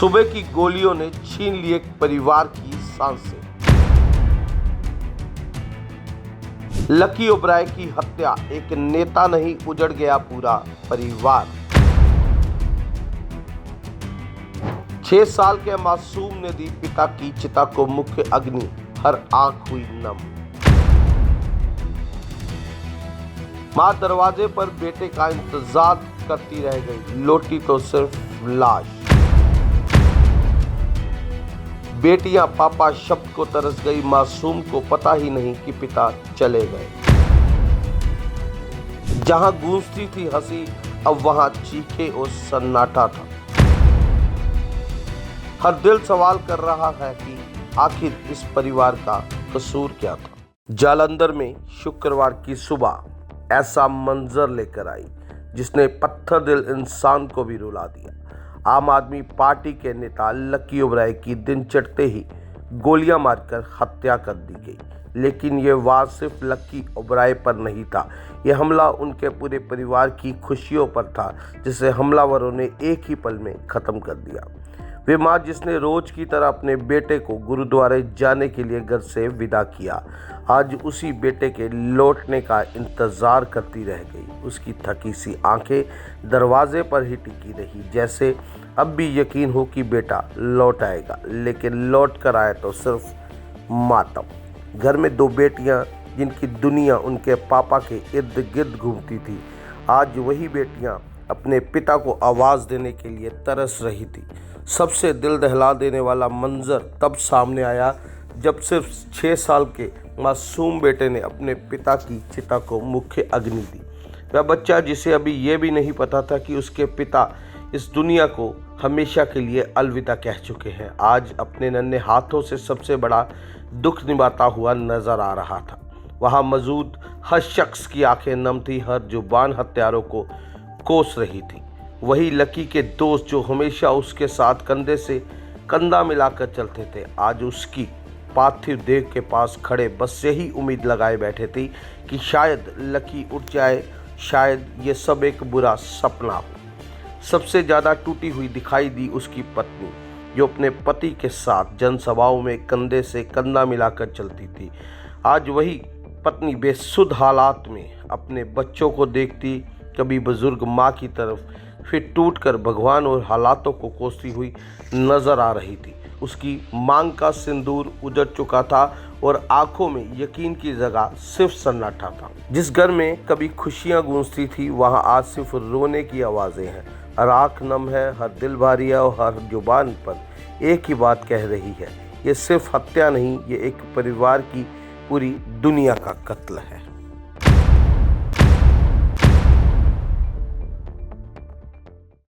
सुबह की गोलियों ने छीन ली एक परिवार की सांसें। लकी ओबराय की हत्या, एक नेता नहीं उजड़ गया पूरा परिवार। 6 साल के मासूम ने दी पिता की चिता को मुख्य अग्नि, हर आंख हुई नम। मां दरवाजे पर बेटे का इंतजार करती रह गई, लौटी तो सिर्फ लाश। बेटियां पापा शब्द को तरस गई, मासूम को पता ही नहीं कि पिता चले गए। जहां गूंजती थी हंसी, अब वहां चीखे और सन्नाटा था। हर दिल सवाल कर रहा है कि आखिर इस परिवार का कसूर क्या था। जालंधर में शुक्रवार की सुबह ऐसा मंजर लेकर आई जिसने पत्थर दिल इंसान को भी रुला दिया। आम आदमी पार्टी के नेता लकी ओबराय की दिन चढ़ते ही गोलियां मारकर हत्या कर दी गई। लेकिन ये वार सिर्फ लकी ओबराय पर नहीं था, यह हमला उनके पूरे परिवार की खुशियों पर था, जिसे हमलावरों ने एक ही पल में खत्म कर दिया। वे माँ जिसने रोज की तरह अपने बेटे को गुरुद्वारे जाने के लिए घर से विदा किया, आज उसी बेटे के लौटने का इंतजार करती रह गई। उसकी थकी सी आंखें दरवाजे पर ही टिकी रही, जैसे अब भी यकीन हो कि बेटा लौट आएगा। लेकिन लौट कर आए तो सिर्फ मातम। घर में 2 बेटियां जिनकी दुनिया उनके पापा के इर्द गिर्द घूमती थी, आज वही बेटियां अपने पिता को आवाज़ देने के लिए तरस रही थी। सबसे दिल दहला देने वाला मंजर तब सामने आया जब सिर्फ 6 साल के मासूम बेटे ने अपने पिता की चिता को मुख्य अग्नि दी। वह बच्चा जिसे अभी ये भी नहीं पता था कि उसके पिता इस दुनिया को हमेशा के लिए अलविदा कह चुके हैं, आज अपने नन्हे हाथों से सबसे बड़ा दुख निभाता हुआ नजर आ रहा था। वहाँ मौजूद हर शख्स की आंखें नम थी, हर जुबान हत्यारों को कोस रही थी। वही लकी के दोस्त जो हमेशा उसके साथ कंधे से कंधा मिलाकर चलते थे, आज उसकी पार्थिव देह के पास खड़े बस यही उम्मीद लगाए बैठे थे कि शायद लकी उठ जाए, शायद ये सब एक बुरा सपना हो। सबसे ज़्यादा टूटी हुई दिखाई दी उसकी पत्नी, जो अपने पति के साथ जनसभाओं में कंधे से कंधा मिलाकर चलती थी। आज वही पत्नी बेसुध हालात में अपने बच्चों को देखती, कभी बुजुर्ग माँ की तरफ, फिर टूटकर भगवान और हालातों को कोसती हुई नजर आ रही थी। उसकी मांग का सिंदूर उजड़ चुका था और आंखों में यकीन की जगह सिर्फ सन्नाटा था। जिस घर में कभी खुशियां गूंजती थी, वहां आज सिर्फ रोने की आवाजें हैं। हर आंख नम है, हर दिल भारी है और हर जुबान पर एक ही बात कह रही है, ये सिर्फ हत्या नहीं, ये एक परिवार की पूरी दुनिया का कत्ल है।